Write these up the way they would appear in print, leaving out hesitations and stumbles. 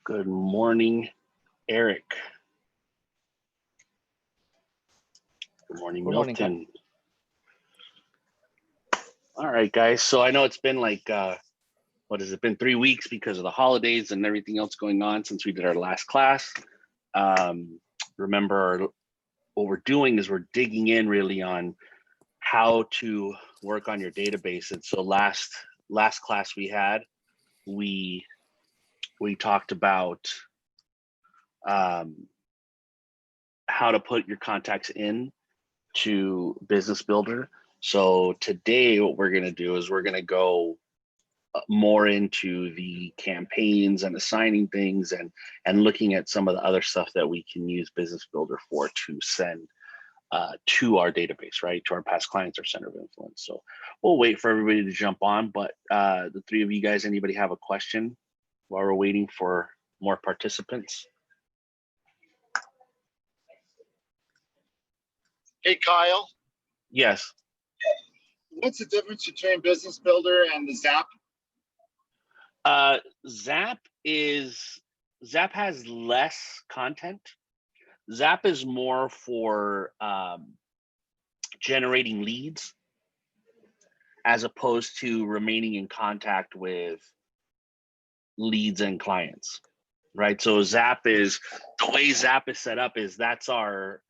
Good morning, Eric. Good morning, Milton. All right, guys. So I know it's been like, what has it been, 3 weeks because of the holidays and everything else going on since we did our last class. Remember, what we're doing is we're digging in really on how to work on your database. And so last class we had, we talked about how to put your contacts in to Business Builder. So today what we're going to do is we're going to go more into the campaigns and assigning things and looking at some of the other stuff that we can use Business Builder for to send to our database, right? To our past clients, our center of influence. So we'll wait for everybody to jump on, but the three of you guys, anybody have a question while we're waiting for more participants? Hey, Kyle. Yes. What's the difference between Business Builder and the Zap? Zap has less content. Zap is more for generating leads as opposed to remaining in contact with leads and clients, right? So Zap is, the way Zap is set up is that's our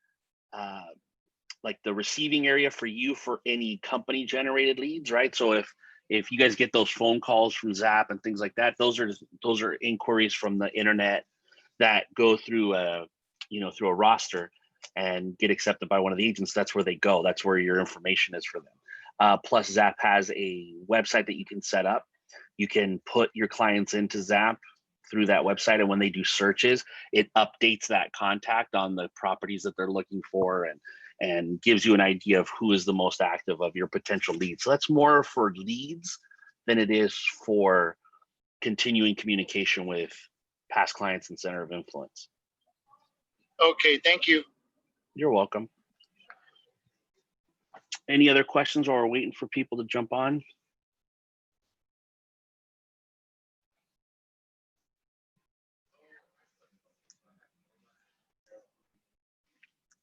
like the receiving area for you for any company generated leads, right? So if you guys get those phone calls from Zap and things like that, those are inquiries from the internet that go through through a roster and get accepted by one of the agents. That's where they go. That's where your information is for them. Plus Zap has a website that you can set up. You can put your clients into Zap through that website, and when they do searches, it updates that contact on the properties that they're looking for and gives you an idea of who is the most active of your potential leads. So that's more for leads than it is for continuing communication with past clients and center of influence. Okay, thank you. You're welcome. Any other questions while we're waiting for people to jump on?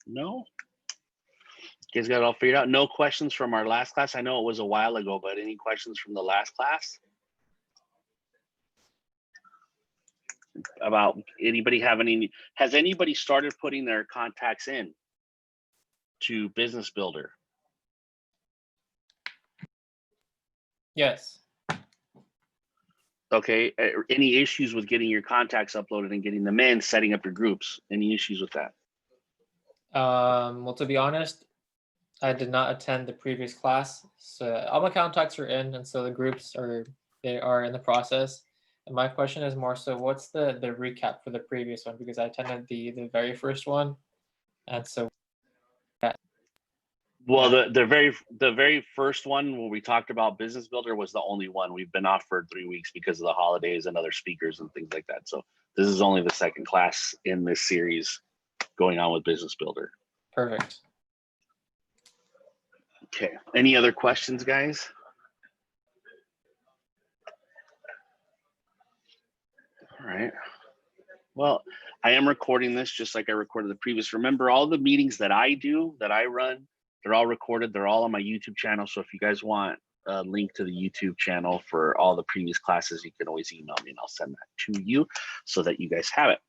No? You guys got it all figured out? No questions from our last class? I know it was a while ago, but any questions from the last class? About anybody have any, has anybody started putting their contacts in to Business Builder? Yes. Okay, any issues with getting your contacts uploaded and getting them in, setting up your groups? Any issues with that? Well, to be honest, I did not attend the previous class, so all my contacts are in, and so the groups are in the process. And my question is more so, what's the recap for the previous one? Because I attended the very first one, and so. Well, the very first one when we talked about Business Builder was the only one. We've been off for 3 weeks because of the holidays and other speakers and things like that. So this is only the second class in this series going on with Business Builder. Perfect. Okay, any other questions, guys? All right. Well, I am recording this just like I recorded the previous. Remember, all the meetings that I do, that I run, they're all recorded. They're all on my YouTube channel. So if you guys want a link to the YouTube channel for all the previous classes, you can always email me and I'll send that to you so that you guys have it.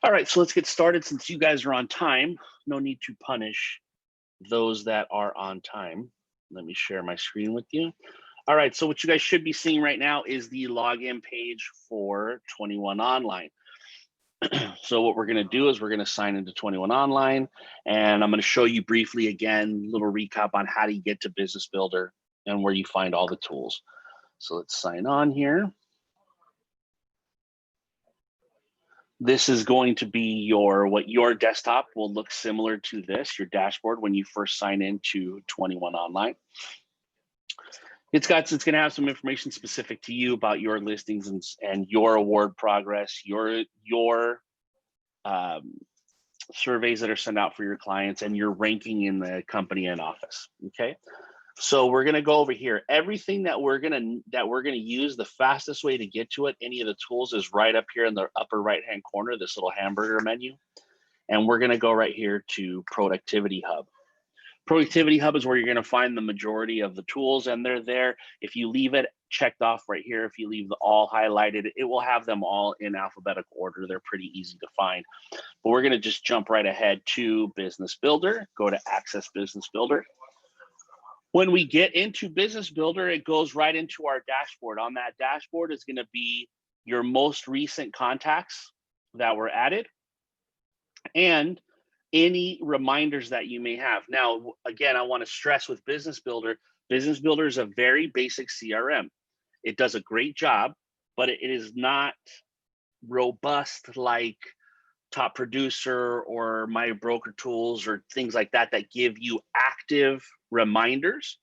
All right, so let's get started. Since you guys are on time, no need to punish those that are on time. Let me share my screen with you. All right, so what you guys should be seeing right now is the login page for 21 Online. So what we're going to do is we're going to sign into 21 Online, and I'm going to show you briefly again, a little recap on how to get to Business Builder and where you find all the tools. So let's sign on here. This is going to be what your desktop will look similar to this, your dashboard when you first sign into 21 Online. It's going to have some information specific to you about your listings and your award progress, your surveys that are sent out for your clients, and your ranking in the company and office. Okay, So we're gonna go over here. Everything that we're gonna use, the fastest way to get to it, any of the tools, is right up here in the upper right-hand corner, this little hamburger menu. And we're gonna go right here to Productivity Hub. Productivity Hub is where you're gonna find the majority of the tools, and they're there. If you leave it checked off right here, if you leave the all highlighted, it will have them all in alphabetical order. They're pretty easy to find. But we're gonna just jump right ahead to Business Builder, go to Access Business Builder. When we get into Business Builder, it goes right into our dashboard. On that dashboard is gonna be your most recent contacts that were added and any reminders that you may have. Now, again, I wanna stress with Business Builder is a very basic CRM. It does a great job, but it is not robust like Top Producer or My Broker Tools or things like that that give you active reminders,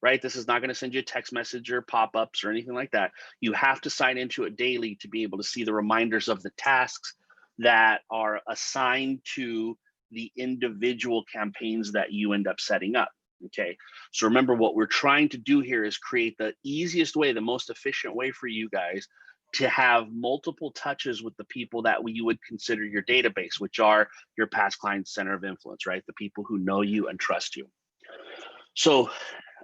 right? This is not going to send you a text message or pop-ups or anything like that. You have to sign into it daily to be able to see the reminders of the tasks that are assigned to the individual campaigns that you end up setting up. Okay, so remember, what we're trying to do here is create the easiest way, the most efficient way for you guys to have multiple touches with the people that you would consider your database, which are your past clients' center of influence, right? The people who know you and trust you. So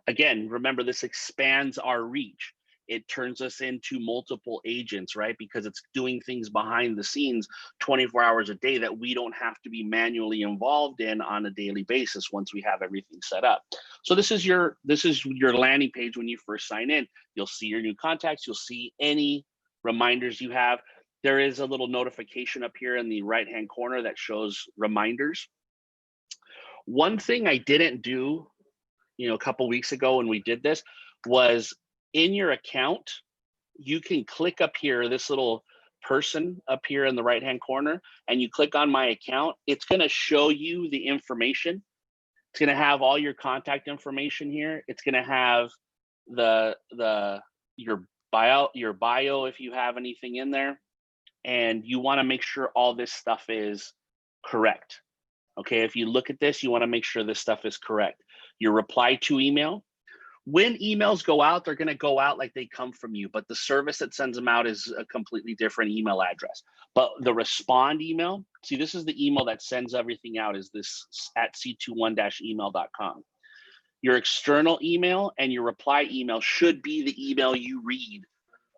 again, remember, this expands our reach. It turns us into multiple agents, right? Because it's doing things behind the scenes 24 hours a day that we don't have to be manually involved in on a daily basis once we have everything set up. So this is your landing page when you first sign in. You'll see your new contacts. You'll see any reminders you have. There is a little notification up here in the right-hand corner that shows reminders. One thing I didn't do, a couple weeks ago when we did this, was in your account, you can click up here, this little person up here in the right-hand corner, and you click on My Account. It's going to show you the information. It's going to have all your contact information here. It's going to have your bio if you have anything in there, and you want to make sure all this stuff is correct. Okay, if you look at this, you want to make sure this stuff is correct. Your reply to email. When emails go out, they're going to go out like they come from you, but the service that sends them out is a completely different email address. But the respond email, see, this is the email that sends everything out, is this at c21-email.com. Your external email and your reply email should be the email you read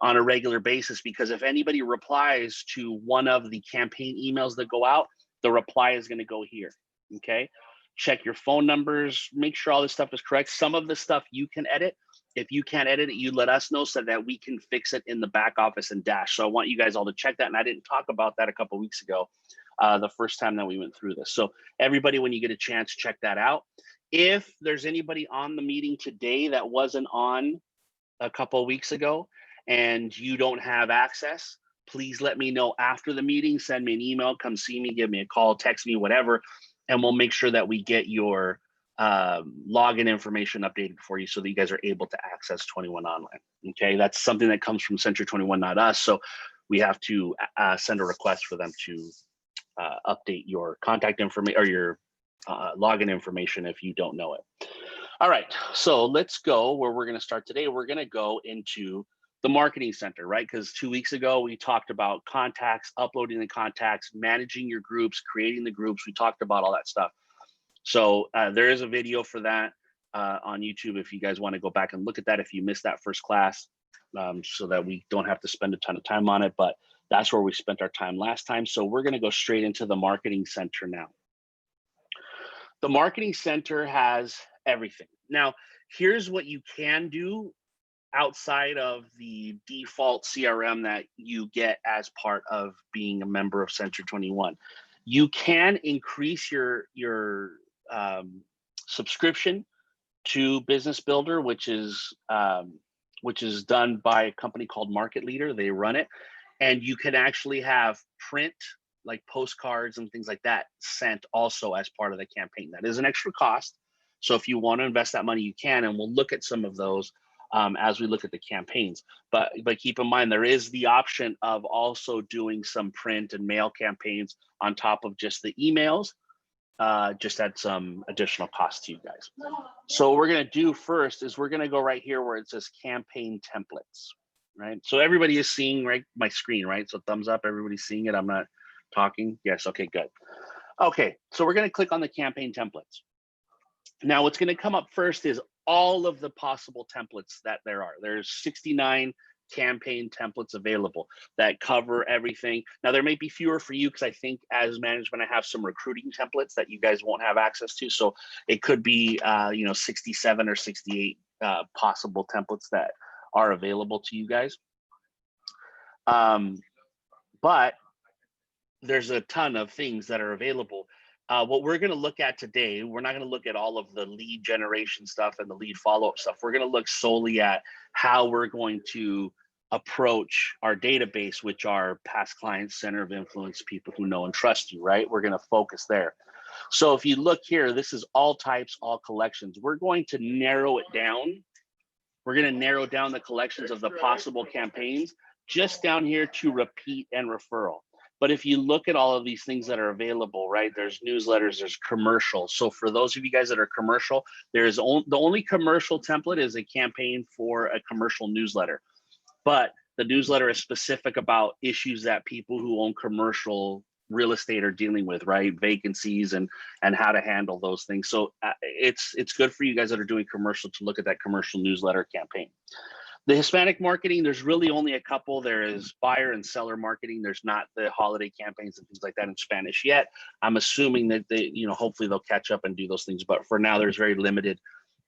on a regular basis, because if anybody replies to one of the campaign emails that go out, the reply is going to go here. Okay. Check your phone numbers, make sure all this stuff is correct. Some of the stuff you can edit. If you can't edit it, you let us know so that we can fix it in the back office and Dash. So I want you guys all to check that. And I didn't talk about that a couple of weeks ago, the first time that we went through this. So everybody, when you get a chance, check that out. If there's anybody on the meeting today that wasn't on a couple of weeks ago and you don't have access, please let me know after the meeting. Send me an email, come see me, give me a call, text me, whatever, and we'll make sure that we get your login information updated for you so that you guys are able to access 21 Online. Okay, that's something that comes from Century 21, not us. So we have to send a request for them to update your contact information or your login information if you don't know it. All right, so let's go where we're going to start today. We're going to go into the Marketing Center, right? Because 2 weeks ago, we talked about contacts, uploading the contacts, managing your groups, creating the groups. We talked about all that stuff. So there is a video for that on YouTube if you guys want to go back and look at that if you missed that first class, so that we don't have to spend a ton of time on it. But that's where we spent our time last time. So we're going to go straight into the Marketing Center now. The Marketing Center has everything. Now, here's what you can do outside of the default CRM that you get as part of being a member of Century 21. You can increase your subscription to Business Builder, which is done by a company called Market Leader. They run it, and you can actually have print, like postcards and things like that, sent also as part of the campaign. That is an extra cost. So if you want to invest that money, you can, and we'll look at some of those as we look at the campaigns. But keep in mind, there is the option of also doing some print and mail campaigns on top of just the emails. just at some additional cost to you guys. So what we're gonna do first is we're gonna go right here where it says campaign templates, right? So everybody is seeing right my screen, right? So thumbs up, everybody's seeing it. I'm not talking. Yes, okay, good. Okay, so we're gonna click on the campaign templates. Now what's gonna come up first is all of the possible templates that there are. There's 69 campaign templates available that cover everything. Now there may be fewer for you because I think as management I have some recruiting templates that you guys won't have access to. So it could be 67 or 68 possible templates that are available to you guys. But there's a ton of things that are available. What we're going to look at today, we're not going to look at all of the lead generation stuff and the lead follow-up stuff. We're going to look solely at how we're going to approach our database, which are past clients, center of influence, people who know and trust you, right? We're going to focus there. So if you look here, this is all types, all collections. We're going to narrow it down. We're going to narrow down the collections of the possible campaigns just down here to repeat and referral. But if you look at all of these things that are available, right, there's newsletters, there's commercials. So for those of you guys that are commercial, there's the only commercial template is a campaign for a commercial newsletter. But the newsletter is specific about issues that people who own commercial real estate are dealing with, right? Vacancies and how to handle those things. So it's good for you guys that are doing commercial to look at that commercial newsletter campaign. The Hispanic marketing, there's really only a couple. There is buyer and seller marketing. There's not the holiday campaigns and things like that in Spanish yet. I'm assuming that they, hopefully they'll catch up and do those things. But for now, there's very limited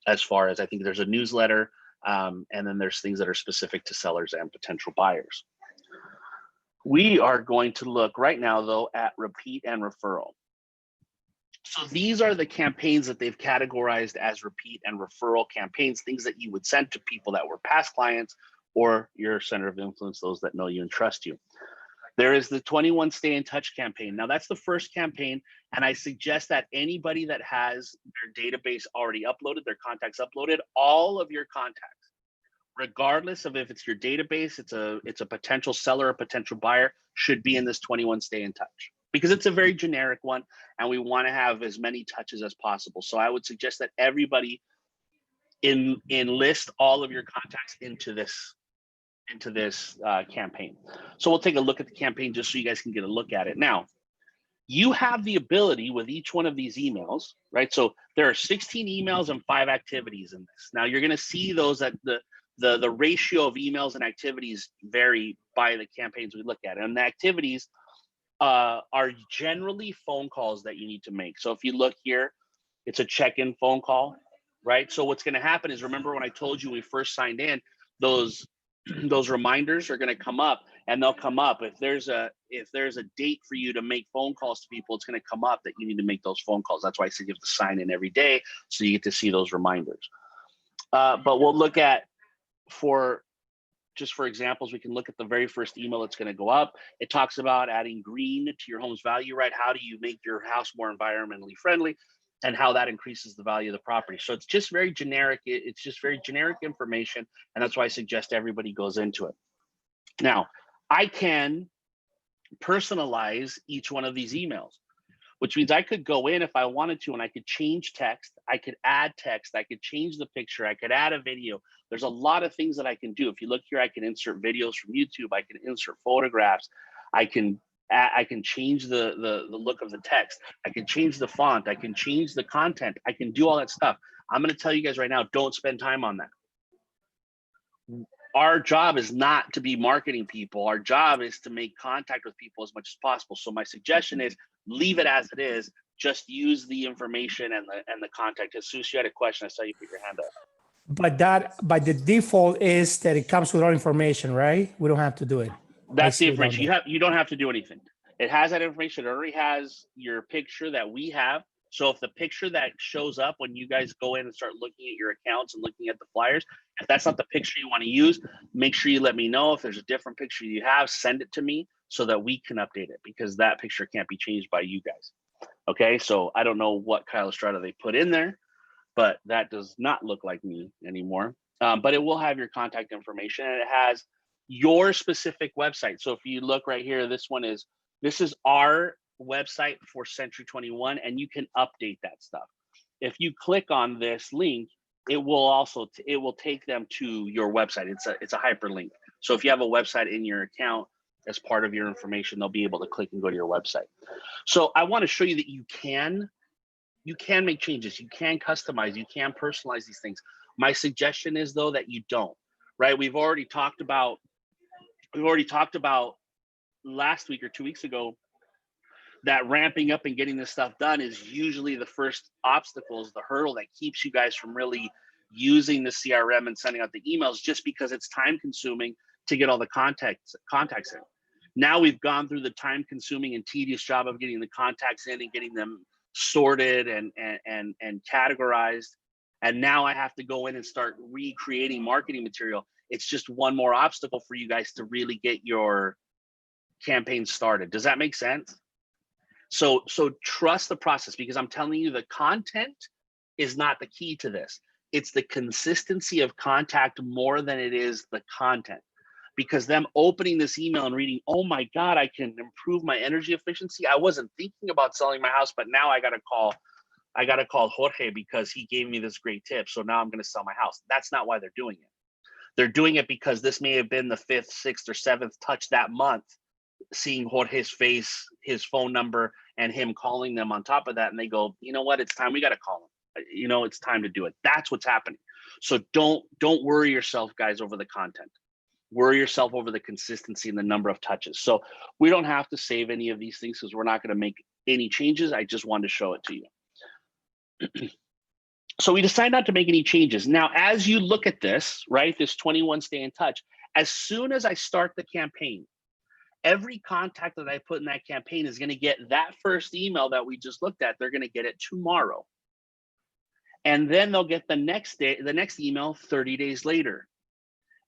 as far as I think there's a newsletter and then there's things that are specific to sellers and potential buyers. We are going to look right now though at repeat and referral. So these are the campaigns that they've categorized as repeat and referral campaigns, things that you would send to people that were past clients or your center of influence, those that know you and trust you. There is the 21 Stay in Touch campaign. Now that's the first campaign. And I suggest that anybody that has their database already uploaded, their contacts uploaded, all of your contacts, regardless of if it's your database, it's a potential seller, a potential buyer, should be in this 21 Stay in Touch. Because it's a very generic one and we want to have as many touches as possible. So I would suggest that everybody enlist all of your contacts into this campaign. So we'll take a look at the campaign just so you guys can get a look at it. Now, you have the ability with each one of these emails, right? So there are 16 emails and 5 activities in this. Now you're going to see those that the ratio of emails and activities vary by the campaigns we look at. And the activities are generally phone calls that you need to make. So if you look here, it's a check-in phone call, right? So what's going to happen is, remember when I told you when we first signed in, those reminders are going to come up, and they'll come up if there's a date for you to make phone calls to people. It's going to come up that you need to make those phone calls. That's why I said you have to sign in every day so you get to see those reminders. But we'll look at, just for examples, we can look at the very first email that's going to go up. It talks about adding green to your home's value, right? How do you make your house more environmentally friendly and how that increases the value of the property? So it's just very generic. It's just very generic information. And that's why I suggest everybody goes into it. Now, I can personalize each one of these emails, which means I could go in if I wanted to and I could change text, I could add text, I could change the picture, I could add a video. There's a lot of things that I can do. If you look here, I can insert videos from YouTube, I can insert photographs, I can change the look of the text, I can change the font, I can change the content, I can do all that stuff. I'm going to tell you guys right now, don't spend time on that. Our job is not to be marketing people. Our job is to make contact with people as much as possible. So my suggestion is leave it as it is. Just use the information and the contact. Jesus, you had a question. I saw you put your hand up. But that by the default is that it comes with all information, right? We don't have to do it. That's the information. You don't have to do anything. It has that information. It already has your picture that we have. So if the picture that shows up when you guys go in and start looking at your accounts and looking at the flyers, if that's not the picture you want to use, make sure you let me know. If there's a different picture you have, send it to me so that we can update it, because that picture can't be changed by you guys. Okay, so I don't know what Kyle Estrada they put in there, but that does not look like me anymore. But it will have your contact information, and it has your specific website. So if you look right here, this is our website for Century 21 and you can update that stuff. If you click on this link, it will take them to your website. It's a hyperlink. So if you have a website in your account as part of your information, they'll be able to click and go to your website. So I want to show you that you can make changes, you can customize, you can personalize these things. My suggestion is though that you don't, right? We've already talked about last week or 2 weeks ago that ramping up and getting this stuff done is usually the first obstacle, is the hurdle that keeps you guys from really using the CRM and sending out the emails, just because it's time consuming to get all the contacts in. Now we've gone through the time consuming and tedious job of getting the contacts in and getting them sorted and categorized. And now I have to go in and start recreating marketing material. It's just one more obstacle for you guys to really get your campaign started. Does that make sense? So trust the process, because I'm telling you, the content is not the key to this. It's the consistency of contact more than it is the content. Because them opening this email and reading, oh my God, I can improve my energy efficiency. I wasn't thinking about selling my house, but now I got to call Jorge because he gave me this great tip. So now I'm going to sell my house. That's not why they're doing it. They're doing it because this may have been the 5th, 6th, or 7th touch that month, seeing Jorge's face, his phone number, and him calling them on top of that. And they go, you know what? It's time. We got to call him. You know, it's time to do it. That's what's happening. So don't worry yourself, guys, over the content. Worry yourself over the consistency and the number of touches. So we don't have to save any of these things because we're not going to make any changes. I just wanted to show it to you. So we decide not to make any changes. Now, as you look at this, right, this 21 stay in touch, as soon as I start the campaign, every contact that I put in that campaign is going to get that first email that we just looked at. They're going to get it tomorrow. And then they'll get the next email 30 days later.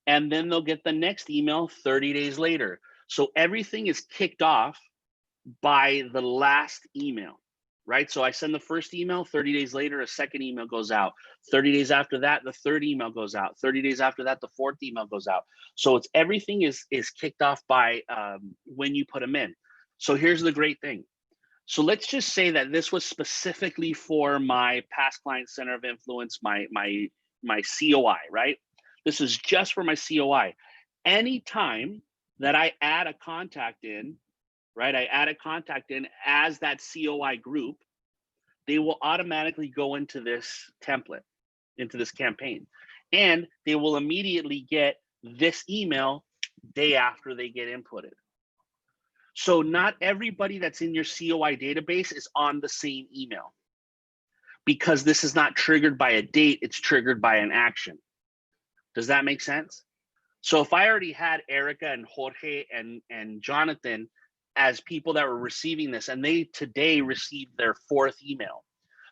And then they'll get the next email 30 days later. So everything is kicked off by the last email, right? So I send the first email, 30 days later, a second email goes out. 30 days after that, the third email goes out. 30 days after that, the fourth email goes out. So it's everything is kicked off by when you put them in. So here's the great thing. So let's just say that this was specifically for my past client center of influence, my COI, right? This is just for my COI. Anytime that I add a contact in, right? I add a contact in as that COI group, they will automatically go into this template, into this campaign. And they will immediately get this email day after they get inputted. So not everybody that's in your COI database is on the same email, because this is not triggered by a date, it's triggered by an action. Does that make sense? So if I already had Erica and Jorge and Jonathan as people that were receiving this, and they today received their 4th email,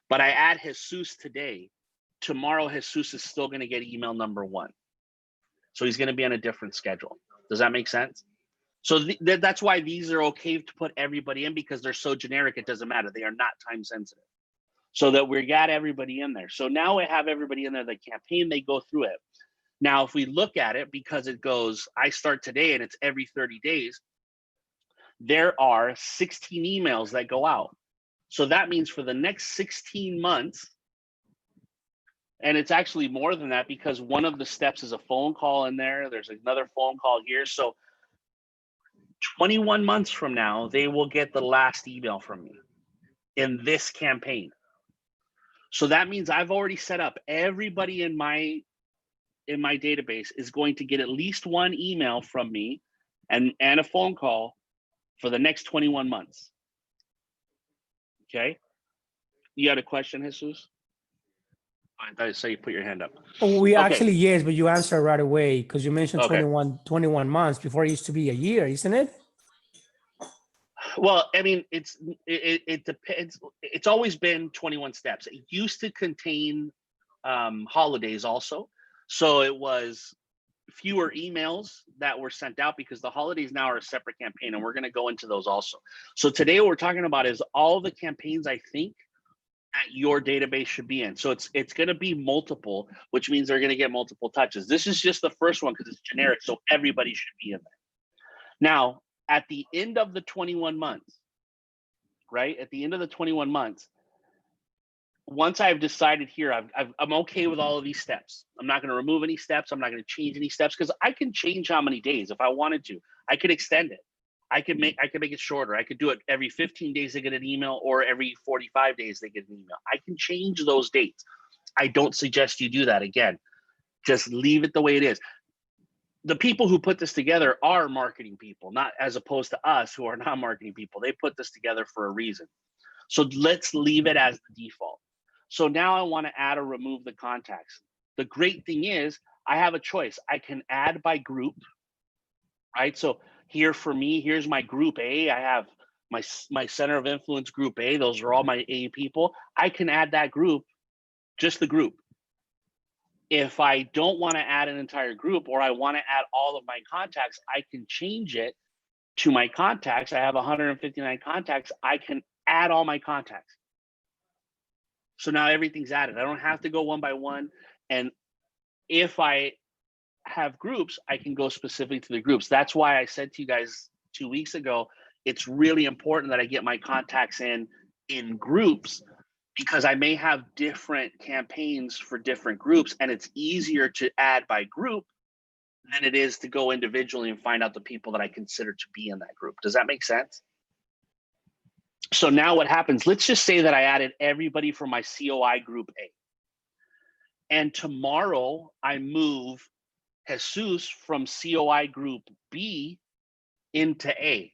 but I add Jesus today, tomorrow Jesus is still going to get email number 1. So he's going to be on a different schedule. Does that make sense? So that's why these are okay to put everybody in, because they're so generic, it doesn't matter. They are not time sensitive. So that we got everybody in there. So now we have everybody in there, the campaign, they go through it. Now, if we look at it, because it goes, I start today and it's every 30 days, there are 16 emails that go out. So that means for the next 16 months, and it's actually more than that, because one of the steps is a phone call in there. There's another phone call here. So 21 months from now, they will get the last email from me in this campaign. So that means I've already set up everybody in my database is going to get at least one email from me and a phone call for the next 21 months. Okay. You had a question, Jesus? I thought you said you put your hand up. We Okay. actually, yes, but you answered right away because you mentioned Okay. 21 months. Before it used to be a year, isn't it? Well, I mean, it depends. It's always been 21 steps. It used to contain holidays also. So it was fewer emails that were sent out because the holidays now are a separate campaign, and we're going to go into those also. So today what we're talking about is all the campaigns I think that your database should be in. So it's going to be multiple, which means they're going to get multiple touches. This is just the first one because it's generic, so everybody should be in there. Now, at the end of the 21 months, right? At the end of the 21 months, once I've decided here, I'm okay with all of these steps. I'm not going to remove any steps. I'm not going to change any steps because I can change how many days if I wanted to. I could extend it. I could make it shorter. I could do it every 15 days they get an email, or every 45 days they get an email. I can change those dates. I don't suggest you do that. Again, just leave it the way it is. The people who put this together are marketing people, not as opposed to us who are not marketing people. They put this together for a reason. So let's leave it as the default. So now I want to add or remove the contacts. The great thing is I have a choice. I can add by group, right? So here for me, here's my group A. I have my center of influence group A. Those are all my A people. I can add that group, just the group. If I don't want to add an entire group, or I want to add all of my contacts, I can change it to my contacts. I have 159 contacts. I can add all my contacts. So now everything's added. I don't have to go one by one. And if I have groups, I can go specifically to the groups. That's why I said to you guys 2 weeks ago, it's really important that I get my contacts in groups, because I may have different campaigns for different groups, and it's easier to add by group than it is to go individually and find out the people that I consider to be in that group. Does that make sense? So now what happens, let's just say that I added everybody from my COI group A. And tomorrow I move Jesus from COI group B into A,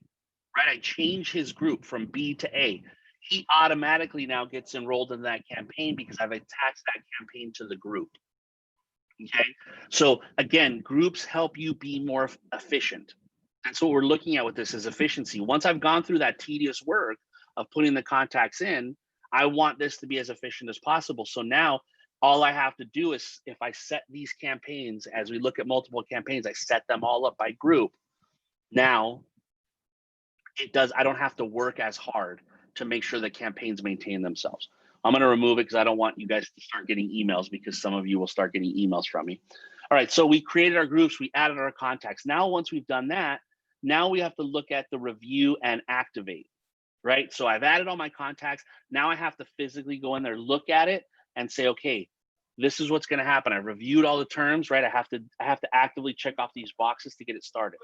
right? I change his group from B to A. He automatically now gets enrolled in that campaign because I've attached that campaign to the group. Okay, so again, groups help you be more efficient. That's what we're looking at with this, is efficiency. Once I've gone through that tedious work of putting the contacts in, I want this to be as efficient as possible. So now all I have to do is, if I set these campaigns, as we look at multiple campaigns, I set them all up by group. Now I don't have to work as hard to make sure the campaigns maintain themselves. I'm going to remove it because I don't want you guys to start getting emails, because some of you will start getting emails from me. All right, so we created our groups, we added our contacts. Now, once we've done that, now we have to look at the review and activate, right? So I've added all my contacts. Now I have to physically go in there, look at it, and say, okay, this is what's going to happen. I've reviewed all the terms, right? I have to actively check off these boxes to get it started.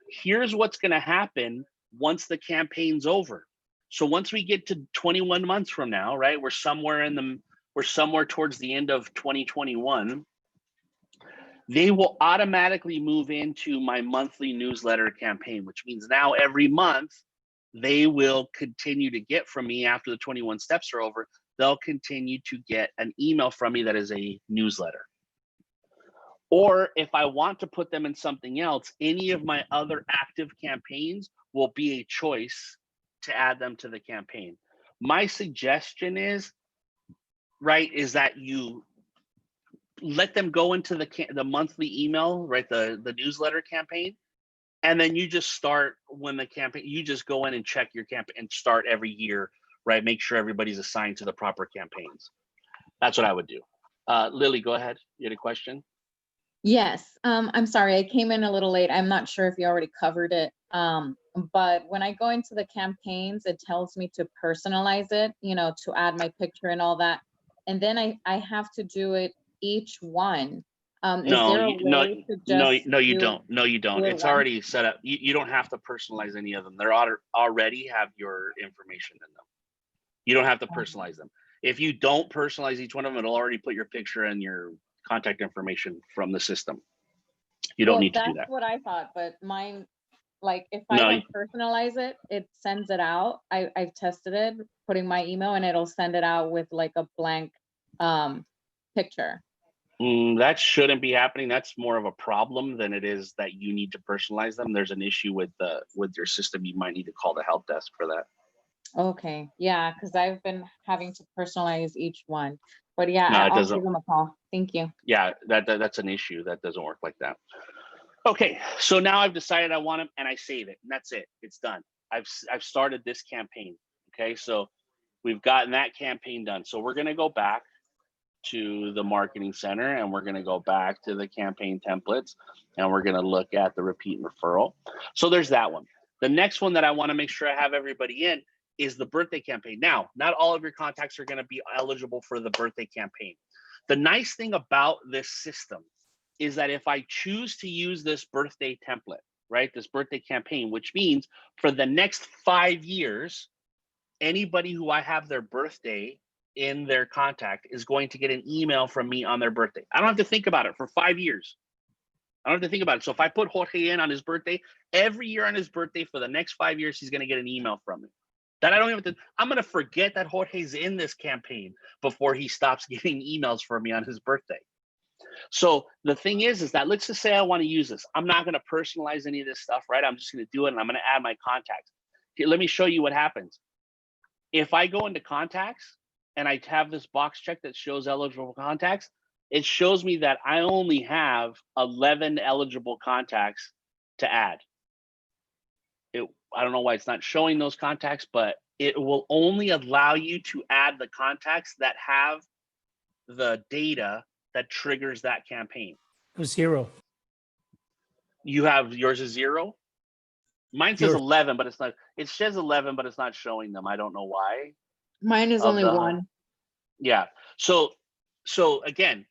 Here's what's going to happen once the campaign's over. So once we get to 21 months from now, right? We're somewhere towards the end of 2021. They will automatically move into my monthly newsletter campaign, which means now every month they will continue to get from me, after the 21 steps are over, they'll continue to get an email from me that is a newsletter. Or if I want to put them in something else, any of my other active campaigns will be a choice to add them to the campaign. My suggestion is, right, is that you let them go into the monthly email, right, the newsletter campaign, and then you just start when the campaign, you just go in and check your campaign and start every year, right? Make sure everybody's assigned to the proper campaigns. That's what I would do. Lily, go ahead. You had a question? Yes, I'm sorry, I came in a little late. I'm not sure if you already covered it. But when I go into the campaigns, it tells me to personalize it, to add my picture and all that. And then I have to do it each one. Is there a way to just no, you don't. No, you don't. do it It's once? already set up. You don't have to personalize any of them. They're already have your information in them. You don't have to personalize them. If you don't personalize each one of them, it'll already put your picture and your contact information from the system. You don't need to do that. That's what I thought, but mine, like, if I No, don't personalize it, it sends it out. I've tested it, putting my email, and it'll send it out with like a blank picture. That shouldn't be happening. That's more of a problem than it is that you need to personalize them. There's an issue with your system. You might need to call the help desk for that. Okay, yeah, because I've been having to personalize each one. But yeah, No, it I'll doesn't. give them a call. Thank you. Yeah, that's an issue. That doesn't work like that. Okay, so now I've decided I want them, and I save it, and that's it. It's done. I've started this campaign. Okay, so we've gotten that campaign done. So we're gonna go back to the marketing center, and we're gonna go back to the campaign templates, and we're gonna look at the repeat and referral. So there's that one. The next one that I want to make sure I have everybody in is the birthday campaign. Now, not all of your contacts are going to be eligible for the birthday campaign. The nice thing about this system is that if I choose to use this birthday template, right, this birthday campaign, which means for the next 5 years, anybody who I have their birthday in their contact is going to get an email from me on their birthday. I don't have to think about it for 5 years. I don't have to think about it. So if I put Jorge in on his birthday, every year on his birthday for the next 5 years, he's going to get an email from me. That I don't even, I'm going to forget that Jorge's in this campaign before he stops getting emails from me on his birthday. So the thing is that let's just say I want to use this. I'm not going to personalize any of this stuff, right? I'm just going to do it and I'm going to add my contacts. Here, let me show you what happens. If I go into contacts and I have this box check that shows eligible contacts, it shows me that I only have 11 eligible contacts to add. I don't know why it's not showing those contacts, but it will only allow you to add the contacts that have the data that triggers that campaign. 0. You have yours is 0. Mine says Yours. 11, but it's not. It says 11, but it's not showing them. I don't know why. Mine is Of only the- 1. Yeah. So again,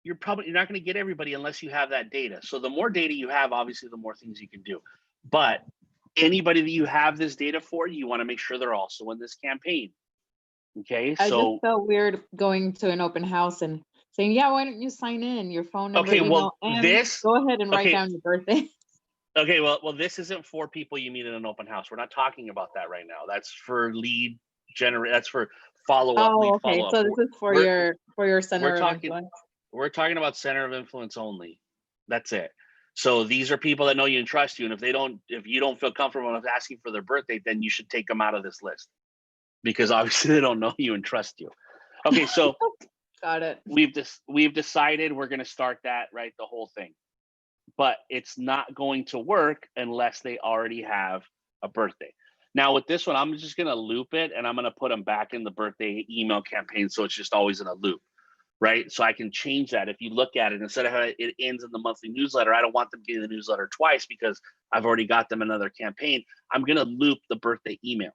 you're not going to get everybody unless you have that data. So the more data you have, obviously, the more things you can do. But anybody that you have this data for, you want to make sure they're also in this campaign. Okay. I So just felt weird going to an open house and saying, yeah, why don't you sign in your phone number, Okay, email, well, and this- go ahead and write okay. down your birthday. okay, well, this isn't for people you meet in an open house. We're not talking about that right now. That's for lead generate. That's for follow up. Oh, lead okay. follow up. So this is for We're- your center we're of talking- influence. We're talking about center of influence only. That's it. So these are people that know you and trust you. And if you don't feel comfortable with asking for their birthday, then you should take them out of this list because obviously they don't know you and trust you. Okay, so Got it. we've decided we're going to start that, right? The whole thing, but it's not going to work unless they already have a birthday. Now with this one, I'm just going to loop it and I'm going to put them back in the birthday email campaign. So it's just always in a loop. Right. So I can change that. If you look at it, instead of how it ends in the monthly newsletter, I don't want them getting the newsletter twice because I've already got them another campaign. I'm going to loop the birthday email.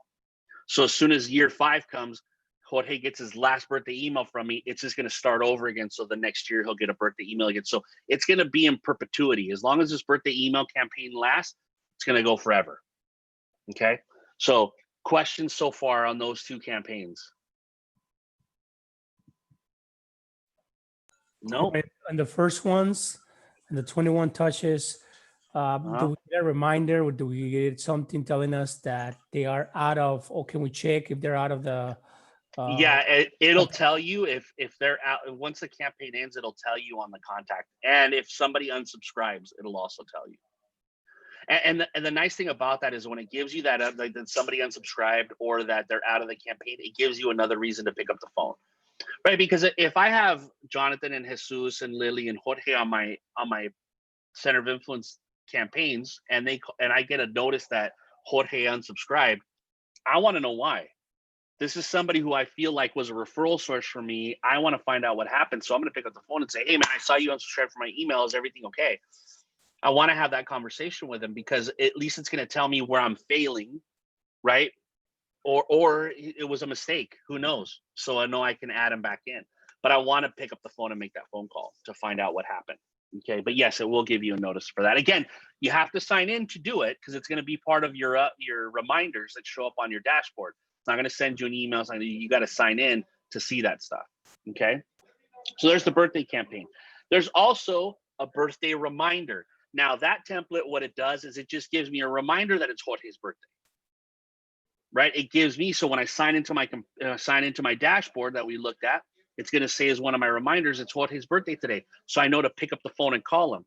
So as soon as year 5 comes, Jorge gets his last birthday email from me. It's just going to start over again. So the next year he'll get a birthday email again. So it's going to be in perpetuity. As long as this birthday email campaign lasts, it's going to go forever. Okay. So questions so far on those 2 campaigns? No. And the first ones, and the 21 touches, do we get a reminder or do we get something telling us that they are out of, or can we check if they're out of the? Yeah, it'll tell you if they're out. Once the campaign ends, it'll tell you on the contact. And if somebody unsubscribes, it'll also tell you. And the nice thing about that is when it gives you that, like that somebody unsubscribed or that they're out of the campaign, it gives you another reason to pick up the phone. Right, because if I have Jonathan and Jesus and Lily and Jorge on my center of influence campaigns, and I get a notice that Jorge unsubscribed, I want to know why. This is somebody who I feel like was a referral source for me. I want to find out what happened, so I'm going to pick up the phone and say, "Hey, man, I saw you unsubscribe from my email. Is everything okay?" I want to have that conversation with him because at least it's going to tell me where I'm failing, right? Or it was a mistake. Who knows? So I know I can add him back in. But I want to pick up the phone and make that phone call to find out what happened. Okay. But yes, it will give you a notice for that. Again, you have to sign in to do it because it's going to be part of your reminders that show up on your dashboard. It's not going to send you an email. You got to sign in to see that stuff. Okay. So there's the birthday campaign. There's also a birthday reminder. Now that template, what it does is it just gives me a reminder that it's Jorge's birthday. Right, it gives me, so when I sign into my dashboard that we looked at, it's going to say as one of my reminders, it's Jorge's birthday today. So I know to pick up the phone and call him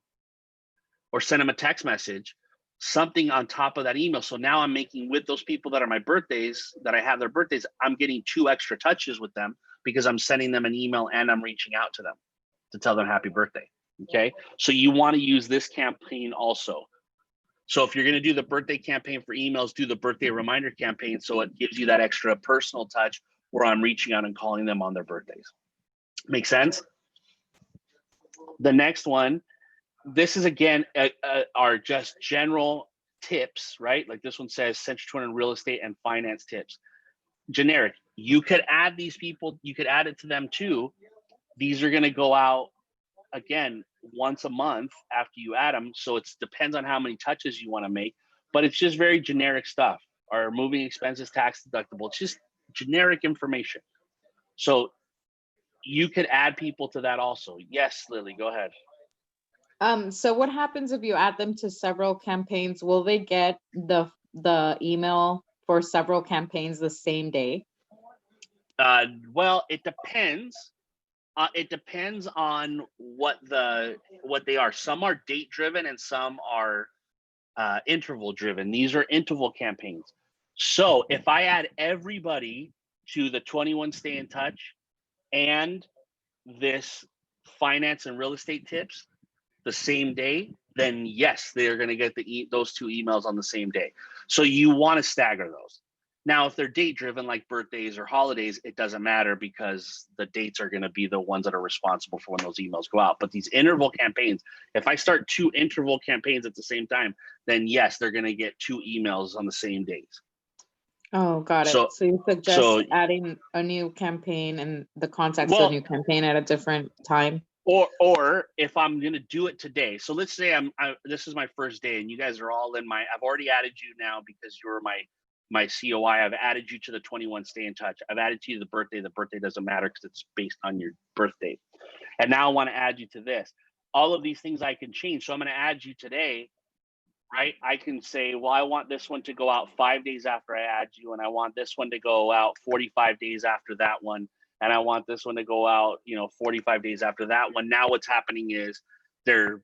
or send him a text message, something on top of that email. So now I'm making with those people that are my birthdays, that I have their birthdays, I'm getting 2 extra touches with them because I'm sending them an email and I'm reaching out to them to tell them happy birthday. Okay, so you want to use this campaign also. So if you're going to do the birthday campaign for emails, do the birthday reminder campaign. So it gives you that extra personal touch where I'm reaching out and calling them on their birthdays. Make sense? The next one, this is again, are just general tips, right? Like this one says Century 21 real estate and finance tips. generic. You could add these people, you could add it to them too. These are going to go out again once a month after you add them. So it depends on how many touches you want to make, but it's just very generic stuff. Our moving expenses, tax deductible, it's just generic information. So you could add people to that also. Yes, Lily, go ahead. So what happens if you add them to several campaigns? Will they get the email for several campaigns the same day? Well, it depends. It depends on what they are. Some are date driven and some are interval driven. These are interval campaigns. So if I add everybody to the 21 Stay in Touch and this finance and real estate tips the same day, then yes, they're going to get those 2 emails on the same day. So you want to stagger those. Now, if they're date driven, like birthdays or holidays, it doesn't matter because the dates are going to be the ones that are responsible for when those emails go out. But these interval campaigns, if I start 2 interval campaigns at the same time, then yes, they're going to get 2 emails on the same days. Oh, got it. So- So you suggest so- adding a new campaign and the context of Well- the new campaign at a different time? Or if I'm going to do it today. So let's say this is my first day and you guys are all I've already added you now because you're my COI. I've added you to the 21 Stay in Touch. I've added to you the birthday. The birthday doesn't matter because it's based on your birthday. And now I want to add you to this. All of these things I can change. So I'm going to add you today, right? I can say, well, I want this one to go out 5 days after I add you, and I want this one to go out 45 days after that one. And I want this one to go out, 45 days after that one. Now what's happening is they're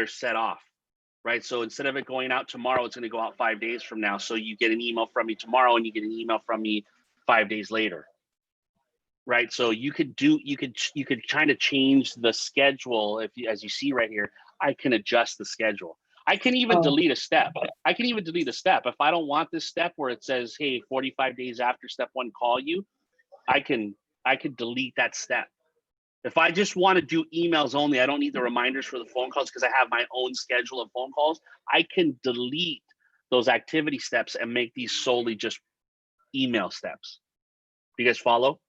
set off. Right. So instead of it going out tomorrow, it's going to go out 5 days from now. So you get an email from me tomorrow and you get an email from me 5 days later. Right. So you could kind of change the schedule. As you see right here, I can adjust the schedule. I can even delete a step. If I don't want this step where it says, hey, 45 days after step 1, call you, I could delete that step. If I just want to do emails only, I don't need the reminders for the phone calls because I have my own schedule of phone calls. I can delete those activity steps and make these solely just email steps. Do you guys follow?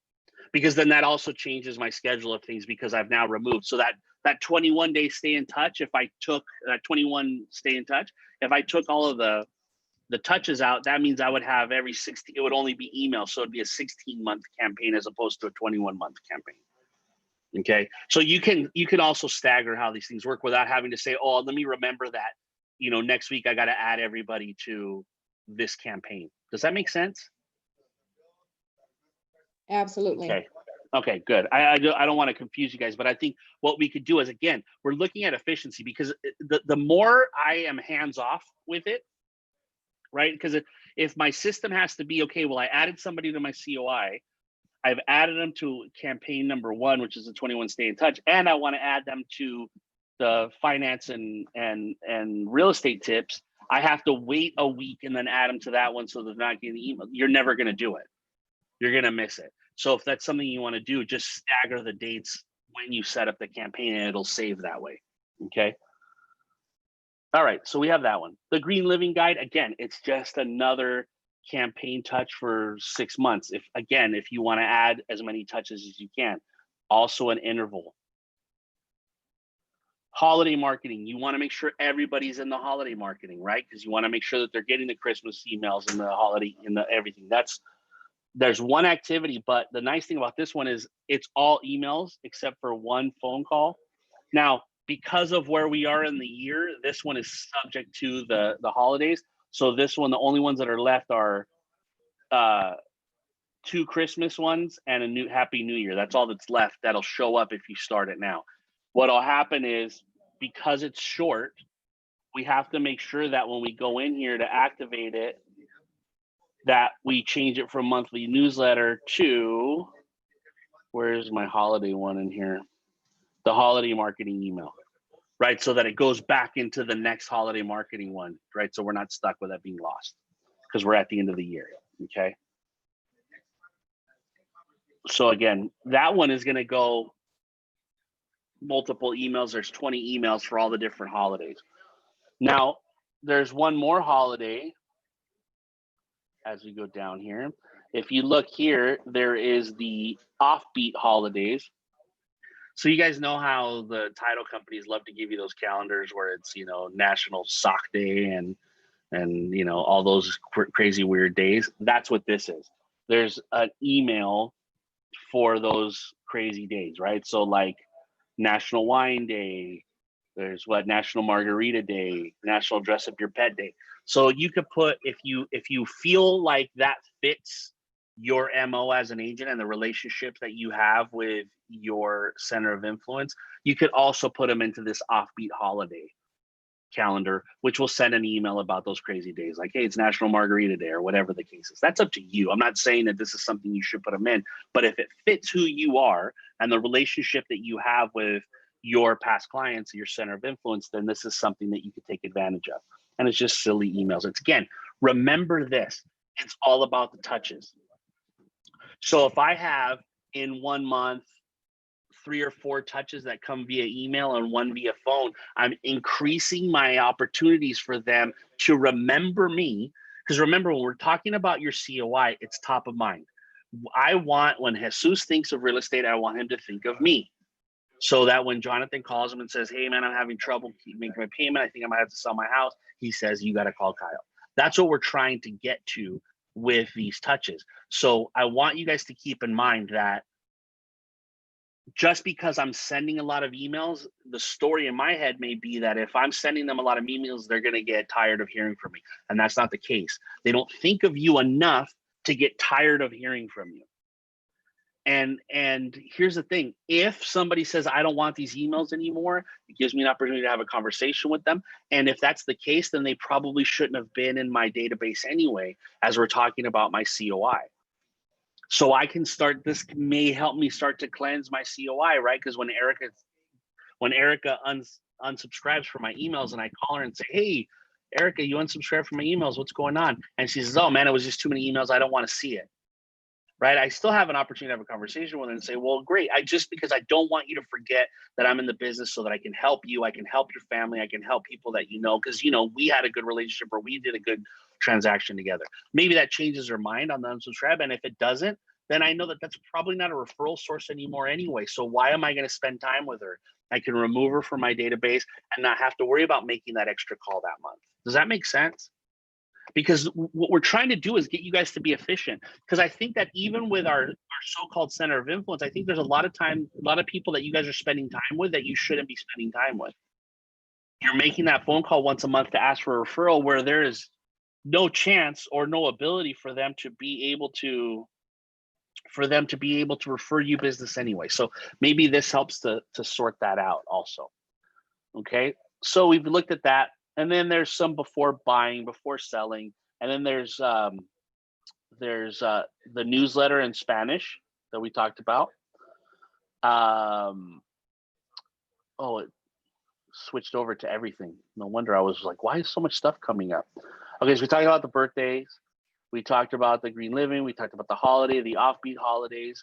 Because then that also changes my schedule of things because I've now removed. So that 21 day stay in touch, if I took that 21 stay in touch, if I took all of the touches out, that means I would have every 60, it would only be email. So it'd be a 16-month campaign as opposed to a 21-month campaign. Okay, so you can also stagger how these things work without having to say, oh, let me remember that, next week I got to add everybody to this campaign. Does that make sense? Absolutely. Okay, good. I don't want to confuse you guys, but I think what we could do is, again, we're looking at efficiency because the more I am hands off with it, right? Because if my system has to be, okay, well, I added somebody to my COI, I've added them to campaign number 1, which is the 21 Stay in Touch, and I want to add them to the finance and real estate tips. I have to wait a week and then add them to that one so they're not getting email. You're never going to do it. You're going to miss it. So if that's something you want to do, just stagger the dates when you set up the campaign and it'll save that way. Okay. All right. So we have that one. The Green Living Guide, again, it's just another campaign touch for 6 months. If you want to add as many touches as you can. Also an interval. Holiday marketing, you want to make sure everybody's in the holiday marketing, right? Because you want to make sure that they're getting the Christmas emails and the holiday and the everything. There's one activity, but the nice thing about this one is it's all emails except for one phone call. Now, because of where we are in the year, this one is subject to the holidays. So this one, the only ones that are left are 2 Christmas ones and a Happy New Year. That's all that's left. That'll show up if you start it now. What'll happen is, because it's short, we have to make sure that when we go in here to activate it, that we change it from monthly newsletter to, where's my holiday one in here? The holiday marketing email, right? So that it goes back into the next holiday marketing one, right? So we're not stuck with that being lost because we're at the end of the year, okay? So again, that one is gonna go multiple emails. There's 20 emails for all the different holidays. Now, there's one more holiday as we go down here, If you look here, there is the offbeat holidays. So you guys know how the title companies love to give you those calendars where it's, you know, National Sock Day and you know, all those crazy weird days. That's what this is. There's an email for those crazy days, right? So like National Wine Day, there's what, National Margarita Day, National Dress Up Your Pet Day. So you could put, if you feel like that fits your MO as an agent and the relationships that you have with your center of influence, you could also put them into this offbeat holiday calendar, which will send an email about those crazy days, like, hey, it's National Margarita Day or whatever the case is. That's up to you. I'm not saying that this is something you should put them in, but if it fits who you are and the relationship that you have with your past clients, your center of influence, then this is something that you could take advantage of. And it's just silly emails. It's, again, remember this, it's all about the touches. So if I have in 1 month 3 or 4 touches that come via email and 1 via phone, I'm increasing my opportunities for them to remember me. Because remember, when we're talking about your COI, it's top of mind. I want, when Jesus thinks of real estate, I want him to think of me. So that when Jonathan calls him and says, hey man, I'm having trouble making my payment, I think I might have to sell my house, he says, you got to call Kyle. That's what we're trying to get to with these touches. So I want you guys to keep in mind that just because I'm sending a lot of emails, the story in my head may be that if I'm sending them a lot of emails, they're going to get tired of hearing from me. And that's not the case. They don't think of you enough to get tired of hearing from you. And here's the thing, if somebody says, I don't want these emails anymore, it gives me an opportunity to have a conversation with them. And if that's the case, then they probably shouldn't have been in my database anyway, as we're talking about my COI. So I can start, this may help me start to cleanse my COI, right? Because when Erica unsubscribes from my emails and I call her and say, hey, Erica, you unsubscribed from my emails, what's going on? And she says, oh man, it was just too many emails, I don't want to see it. Right? I still have an opportunity to have a conversation with her and say, well, great. Because I don't want you to forget that I'm in the business so that I can help you. I can help your family. I can help people that you know, because, you know, we had a good relationship or we did a good transaction together. Maybe that changes her mind on the unsubscribe. And if it doesn't, then I know that that's probably not a referral source anymore anyway. So why am I going to spend time with her? I can remove her from my database and not have to worry about making that extra call that month. Does that make sense? Because what we're trying to do is get you guys to be efficient. Because I think that even with our so-called center of influence, I think there's a lot of people that you guys are spending time with that you shouldn't be spending time with. You're making that phone call once a month to ask for a referral where there is no chance or no ability for them to be able to refer you business anyway. So maybe this helps to sort that out also. Okay, so we've looked at that. And then there's some before buying, before selling. And then there's the newsletter in Spanish that we talked about. It switched over to everything. No wonder I was like, why is so much stuff coming up? Okay, so we talked about the birthdays. We talked about the green living. We talked about the holiday, the offbeat holidays.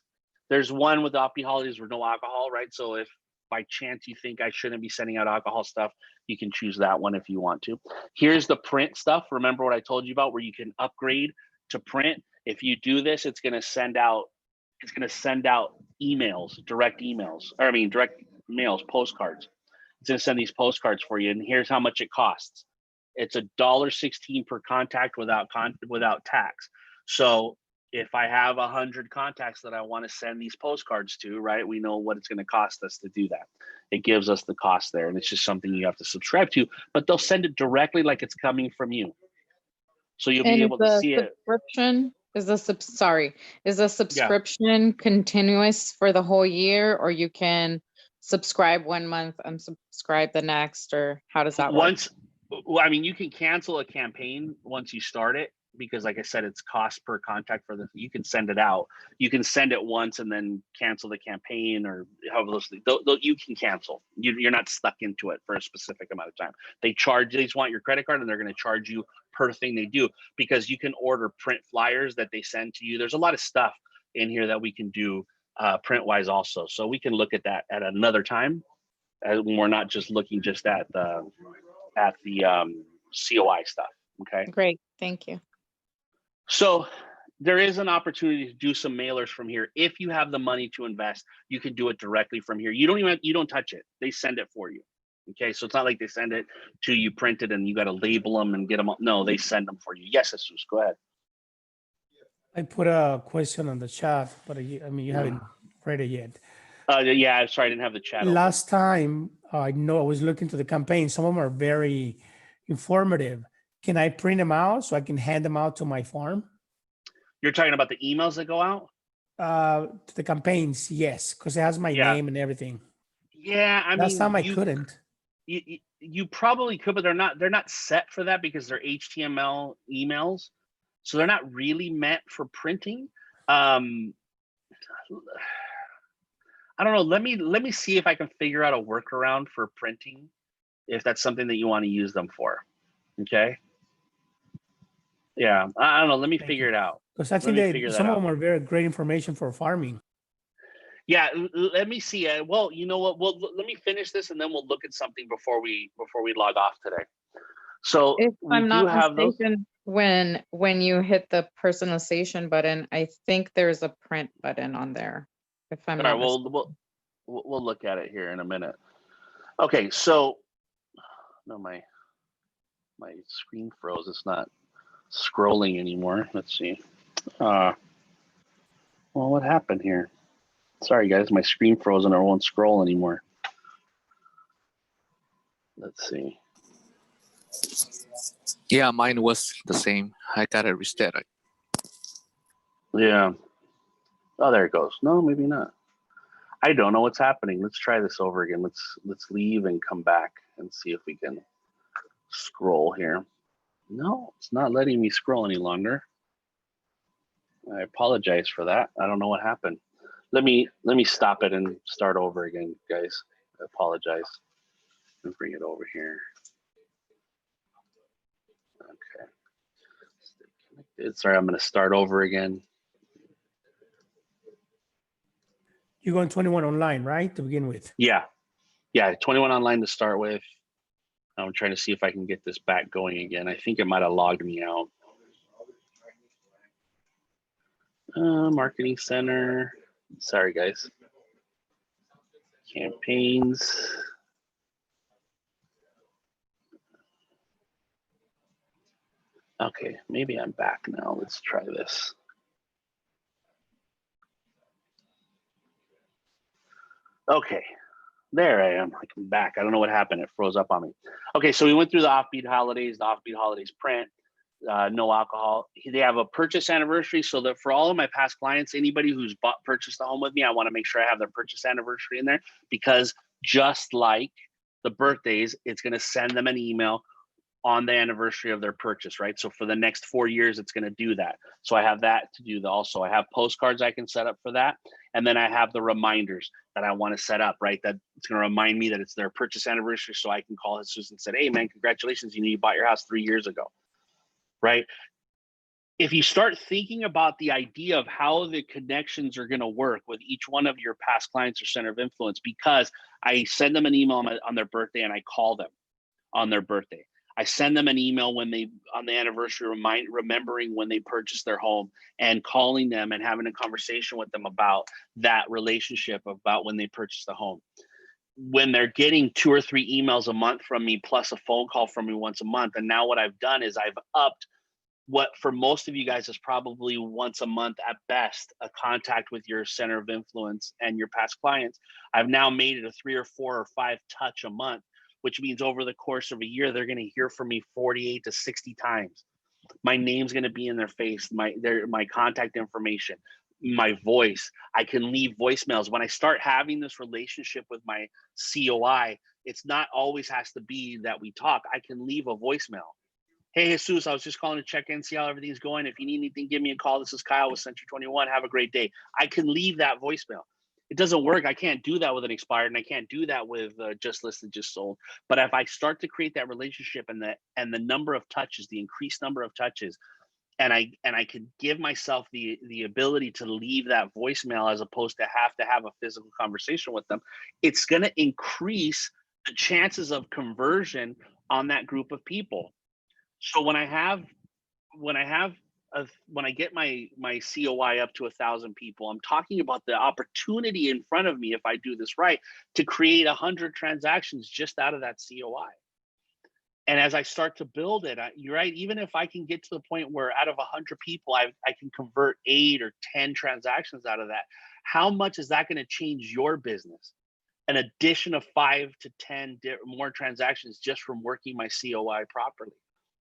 There's one with the offbeat holidays with no alcohol, right? So if by chance you think I shouldn't be sending out alcohol stuff, you can choose that one if you want to. Here's the print stuff. Remember what I told you about where you can upgrade to print. If you do this, it's going to send out emails, direct mails, postcards. It's going to send these postcards for you. And here's how much it costs. It's $1.16 per contact without tax. So if I have 100 contacts that I want to send these postcards to, right, we know what it's going to cost us to do that. It gives us the cost there, and it's just something you have to subscribe to, but they'll send it directly like it's coming from you. So you'll be able to see it. Is the subscription continuous for the whole year, or you can subscribe 1 month and subscribe the next, or how does that work? You can cancel a campaign once you start it, because like I said, it's cost per contact you can send it out. You can send it once and then cancel the campaign, or however those things, you can cancel. You're not stuck into it for a specific amount of time. They just want your credit card and they're going to charge you per thing they do, because you can order print flyers that they send to you. There's a lot of stuff in here that we can do print wise also. So we can look at that at another time, when we're not just looking just at the COI stuff. Okay. Great. Thank you. So there is an opportunity to do some mailers from here. If you have the money to invest, you can do it directly from here. You don't touch it. They send it for you. Okay, so it's not like they send it to you, print it, and you got to label them and get them. No, they send them for you. Yes, Jesus, go ahead. I put a question on the chat, but I mean, you haven't read it yet. Yeah, I'm sorry, I didn't have the chat open. Last time, I know I was looking to the campaign. Some of them are very informative. Can I print them out so I can hand them out to my farm? You're talking about the emails that go out? To the campaigns, yes, because it has my Yeah. name and everything. Yeah, I Last mean, time I couldn't. You probably could, but they're not set for that because they're HTML emails, so they're not really meant for printing. I don't know. Let me see if I can figure out a workaround for printing, if that's something that you want to use them for. Okay. Yeah, I don't know. Let me Thank figure you. it out. Because I Let think me that figure that some of out. them are very great information for farming. Yeah, let me see. Well, you know what? Well, let me finish this and then we'll look at something before we log off today. So If we I'm do not have those. mistaken, when you hit the personalization button, I think there's a print button on there. If I'm All right, not well, mistaken. we'll look at it here in a minute. Okay, so no, my screen froze. It's not scrolling anymore. Let's see. Well, what happened here? Sorry, guys, my screen froze and it won't scroll anymore. Let's see. Yeah, mine was the same. I gotta reset it. Yeah. Oh, there it goes. No, maybe not. I don't know what's happening. Let's try this over again. Let's leave and come back and see if we can scroll here. No, it's not letting me scroll any longer. I apologize for that. I don't know what happened. Let me stop it and start over again, guys. I apologize. And bring it over here. Okay. Stay connected. Sorry, I'm going to start over again. You're going 21 online, right? To begin with. Yeah, 21 online to start with. I'm trying to see if I can get this back going again. I think it might have logged me out. Marketing Center. Sorry, guys. Campaigns. Okay, maybe I'm back now. Let's try this. Okay, there I am. I'm back. I don't know what happened. It froze up on me. Okay, so we went through the Offbeat Holidays, print, no alcohol. They have a purchase anniversary, so that for all of my past clients, anybody who's purchased a home with me, I want to make sure I have their purchase anniversary in there, because just like the birthdays, it's going to send them an email on the anniversary of their purchase, right? So for the next 4 years, it's going to do that. So I have that to do. Also, I have postcards I can set up for that. And then I have the reminders that I want to set up, right? That it's going to remind me that it's their purchase anniversary. So I can call Jesus and say, hey man, congratulations. You bought your house 3 years ago, right? If you start thinking about the idea of how the connections are going to work with each one of your past clients or center of influence, because I send them an email on their birthday and I call them on their birthday. I send them an email when on the anniversary, remembering when they purchased their home and calling them and having a conversation with them about that relationship, about when they purchased the home. When they're getting 2 or 3 emails a month from me, plus a phone call from me once a month. And now what I've done is I've upped what for most of you guys is probably once a month at best, a contact with your center of influence and your past clients. I've now made it a 3 or 4 or 5 touch a month, which means over the course of a year, they're going to hear from me 48 to 60 times. My name's going to be in their face, my contact information, my voice. I can leave voicemails. When I start having this relationship with my COI, it's not always has to be that we talk. I can leave a voicemail. Hey, Jesus, I was just calling to check in, see how everything's going. If you need anything, give me a call. This is Kyle with Century 21. Have a great day. I can leave that voicemail. It doesn't work. I can't do that with an expired, and I can't do that with just listed, just sold. But if I start to create that relationship and the number of touches, the increased number of touches, and I can give myself the ability to leave that voicemail as opposed to have a physical conversation with them, it's going to increase the chances of conversion on that group of people. So when I have when I get my COI up to 1,000 people, I'm talking about the opportunity in front of me if I do this right to create 100 transactions just out of that COI. And as I start to build it, you're right. Even if I can get to the point where out of 100 people, I can convert 8 or 10 transactions out of that, how much is that going to change your business? An addition of 5 to 10 more transactions just from working my COI properly.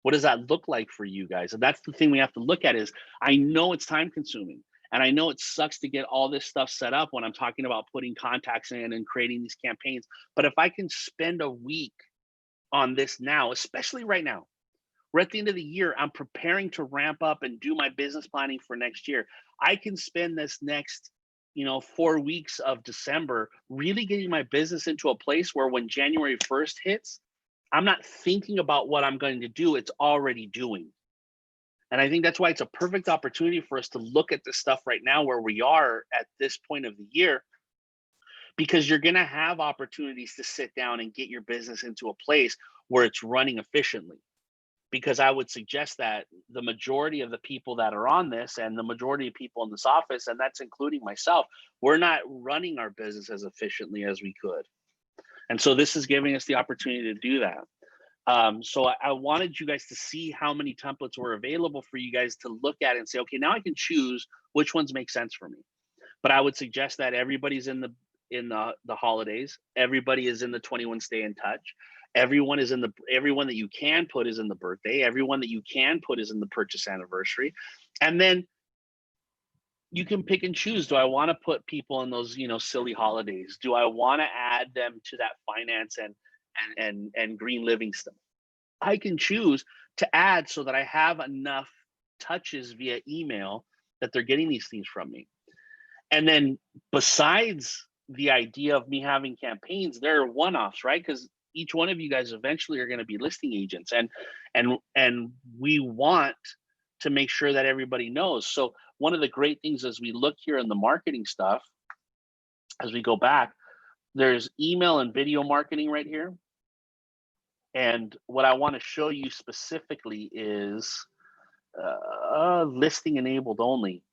What does that look like for you guys? And that's the thing we have to look at is I know it's time consuming and I know it sucks to get all this stuff set up when I'm talking about putting contacts in and creating these campaigns. But if I can spend a week on this now, especially right now, we're at the end of the year, I'm preparing to ramp up and do my business planning for next year. I can spend this next 4 weeks of December really getting my business into a place where when January 1st hits, I'm not thinking about what I'm going to do, it's already doing. And I think that's why it's a perfect opportunity for us to look at this stuff right now where we are at this point of the year, because you're going to have opportunities to sit down and get your business into a place where it's running efficiently. Because I would suggest that the majority of the people that are on this and the majority of people in this office, and that's including myself, we're not running our business as efficiently as we could. And so this is giving us the opportunity to do that. So I wanted you guys to see how many templates were available for you guys to look at and say, okay, now I can choose which ones make sense for me. But I would suggest that everybody's in the holidays, everybody is in the 21 stay in touch. Everyone that you can put is in the birthday. Everyone that you can put is in the purchase anniversary. And then you can pick and choose. Do I want to put people in those, silly holidays? Do I want to add them to that finance and green living stuff? I can choose to add so that I have enough touches via email that they're getting these things from me. And then besides the idea of me having campaigns, there are one-offs, right? Because each one of you guys eventually are going to be listing agents, and we want to make sure that everybody knows. So one of the great things as we look here in the marketing stuff, as we go back, there's email and video marketing right here. And what I want to show you specifically is listing enabled only.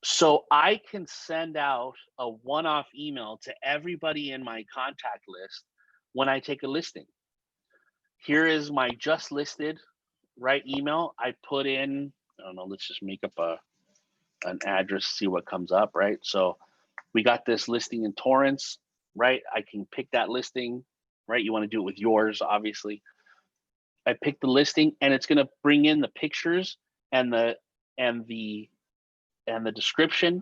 So I can send out a one-off email to everybody in my contact list when I take a listing. Here is my just listed, right, email. I put in, I don't know, let's just make up an address, see what comes up, right? So we got this listing in Torrance, right? I can pick that listing, right? You want to do it with yours, obviously. I pick the listing and it's going to bring in the pictures and the description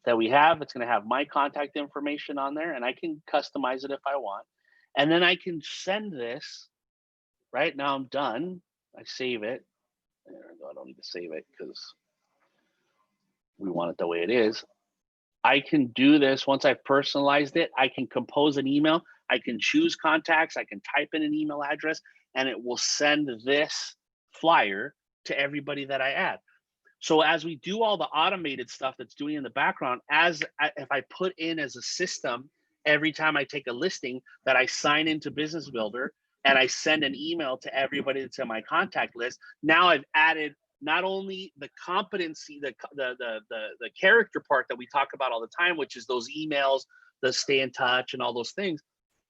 that we have. It's going to have my contact information on there and I can customize it if I want. And then I can send this, right? Now I'm done. I save it. There we go. I don't need to save it because we want it the way it is. I can do this once I've personalized it. I can compose an email. I can choose contacts. I can type in an email address and it will send this flyer to everybody that I add. So as we do all the automated stuff that's doing in the background, if I put in as a system, every time I take a listing that I sign into Business Builder and I send an email to everybody that's in my contact list, now I've added not only the competency, the character part that we talk about all the time, which is those emails, the stay in touch and all those things.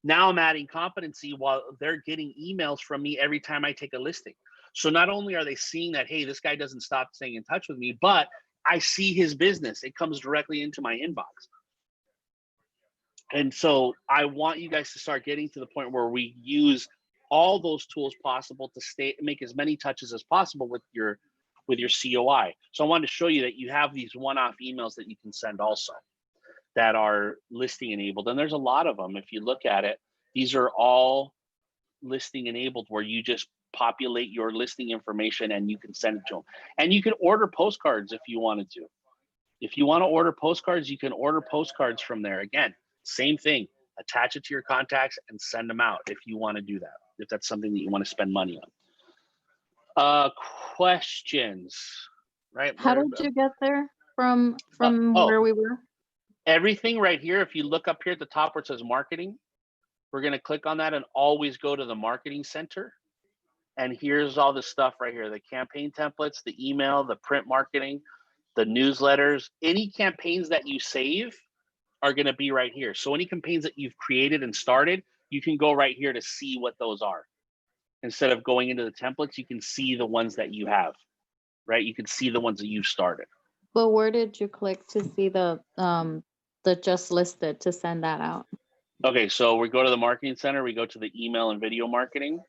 Now I'm adding competency while they're getting emails from me every time I take a listing. So not only are they seeing that, hey, this guy doesn't stop staying in touch with me, but I see his business. It comes directly into my inbox. And so I want you guys to start getting to the point where we use all those tools possible to make as many touches as possible with your COI. So I wanted to show you that you have these one-off emails that you can send also that are listing enabled. And there's a lot of them. If you look at it, these are all listing enabled where you just populate your listing information and you can send it to them. And you can order postcards if you wanted to. If you want to order postcards, you can order postcards from there. Again, same thing, attach it to your contacts and send them out if you want to do that, if that's something that you want to spend money on. Questions, right? How did you get there from where we were? Everything right here, if you look up here at the top where it says marketing, we're going to click on that and always go to the marketing center. and here's all the stuff right here, the campaign templates, the email, the print marketing, the newsletters, any campaigns that you save are going to be right here. So any campaigns that you've created and started, you can go right here to see what those are. Instead of going into the templates, you can see the ones that you have, right? You can see the ones that you've started. But where did you click to see the just listed to send that out? Okay, so we go to the marketing center, we go to the email and video marketing,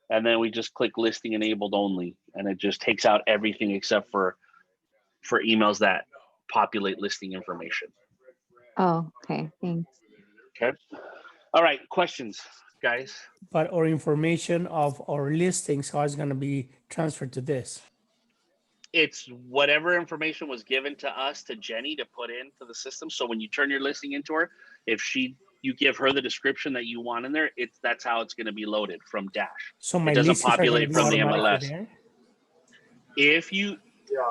and then we just click listing enabled only, and it just takes out everything except for emails that populate listing information. Oh, okay, thanks. Okay. All right, questions, guys? But our information of our listings, how it's gonna be transferred to this? It's whatever information was given to us, to Jenny, to put into the system. So when you turn your listing into her, if you give her the description that you want in there, that's how it's going to be loaded from Dash. So my It doesn't listings are gonna populate be from the automatically MLS. there? If you,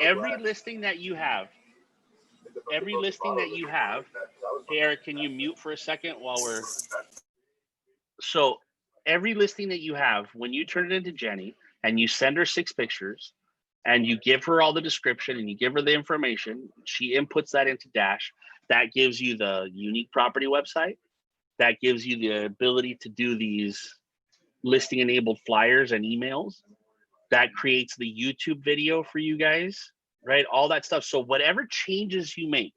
every listing that you have, hey, Eric, can you mute for a second while we're, so every listing that you have, when you turn it into Jenny and you send her 6 pictures and you give her all the description and you give her the information, she inputs that into Dash. That gives you the unique property website. That gives you the ability to do these listing enabled flyers and emails. That creates the YouTube video for you guys, right? All that stuff. So whatever changes you make,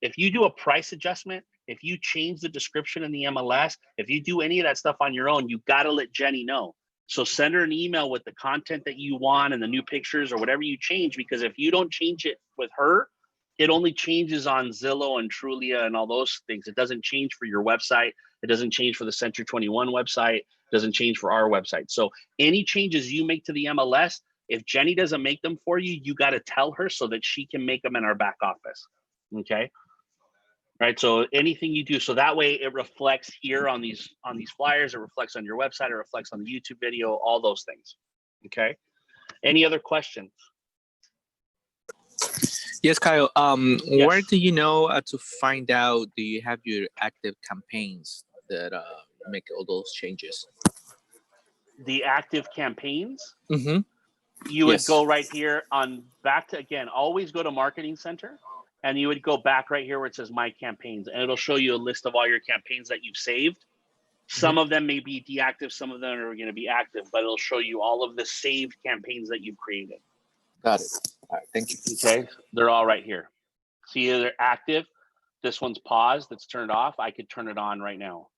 if you do a price adjustment, if you change the description in the MLS, if you do any of that stuff on your own, you got to let Jenny know. So send her an email with the content that you want and the new pictures or whatever you change, because if you don't change it with her, it only changes on Zillow and Trulia and all those things. It doesn't change for your website. It doesn't change for the Century 21 website. It doesn't change for our website. So any changes you make to the MLS, if Jenny doesn't make them for you, you got to tell her so that she can make them in our back office. Okay. Right. So anything you do, so that way it reflects here on these flyers, it reflects on your website, it reflects on the YouTube video, all those things. Okay. Any other questions? Yes, Kyle. Yes. Where do you know to find out? Do you have your active campaigns that make all those changes? The active campaigns, Mm-hmm. you would Yes. go right here on back to, again, always go to Marketing Center, and you would go back right here where it says My Campaigns, and it'll show you a list of all your campaigns that you've saved. Some of them may be deactive, some of them are going to be active, but it'll show you all of the saved campaigns that you've created. Got it. All right. Thank you. Okay, they're all right here. See, they're active. This one's paused. It's turned off. I could turn it on right now.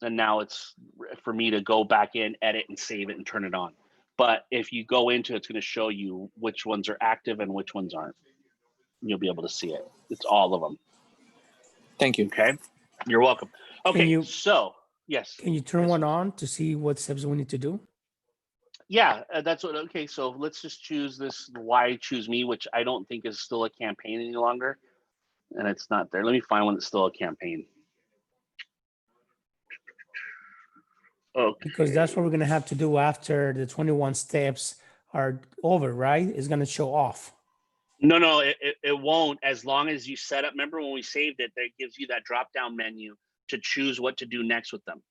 And now it's for me to go back in, edit, and save it and turn it on. But if you go into it, it's going to show you which ones are active and which ones aren't. You'll be able to see it. It's all of them. Thank you. Okay, you're welcome. Okay, so yes. Can you turn one on to see what steps we need to do? Yeah, that's what. Okay, so let's just choose this. Why choose me, which I don't think is still a campaign any longer, and it's not there. Let me find one that's still a campaign. Okay. Because that's what we're gonna have to do after the 21 steps are over, right? It's gonna show off. No, it won't, as long as you set up. Remember when we saved it, that gives you that drop down menu to choose what to do next with them.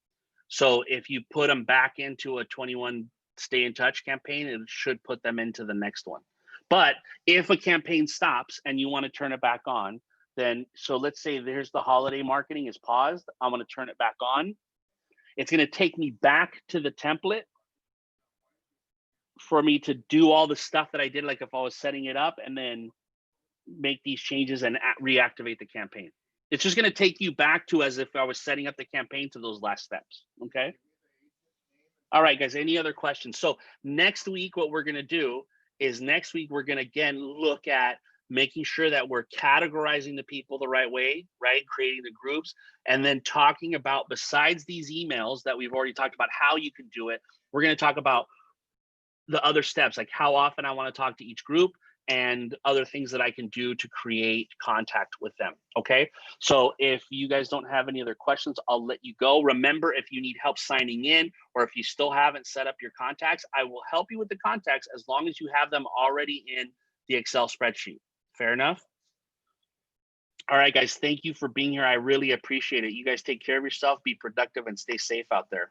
So if you put them back into a 21 stay in touch campaign, it should put them into the next one. But if a campaign stops and you want to turn it back on, then, so let's say there's the holiday marketing is paused. I'm going to turn it back on. It's going to take me back to the template for me to do all the stuff that I did, like if I was setting it up, and then make these changes and reactivate the campaign. It's just going to take you back to as if I was setting up the campaign to those last steps. Okay. All right, guys, any other questions? So next week, what we're going to do is next week, we're going to again look at making sure that we're categorizing the people the right way, right? Creating the groups, and then talking about, besides these emails that we've already talked about, how you can do it. We're going to talk about the other steps, like how often I want to talk to each group and other things that I can do to create contact with them. Okay. So if you guys don't have any other questions, I'll let you go. Remember, if you need help signing in, or if you still haven't set up your contacts, I will help you with the contacts as long as you have them already in the Excel spreadsheet. Fair enough? All right, guys, thank you for being here. I really appreciate it. You guys take care of yourself, be productive, and stay safe out there.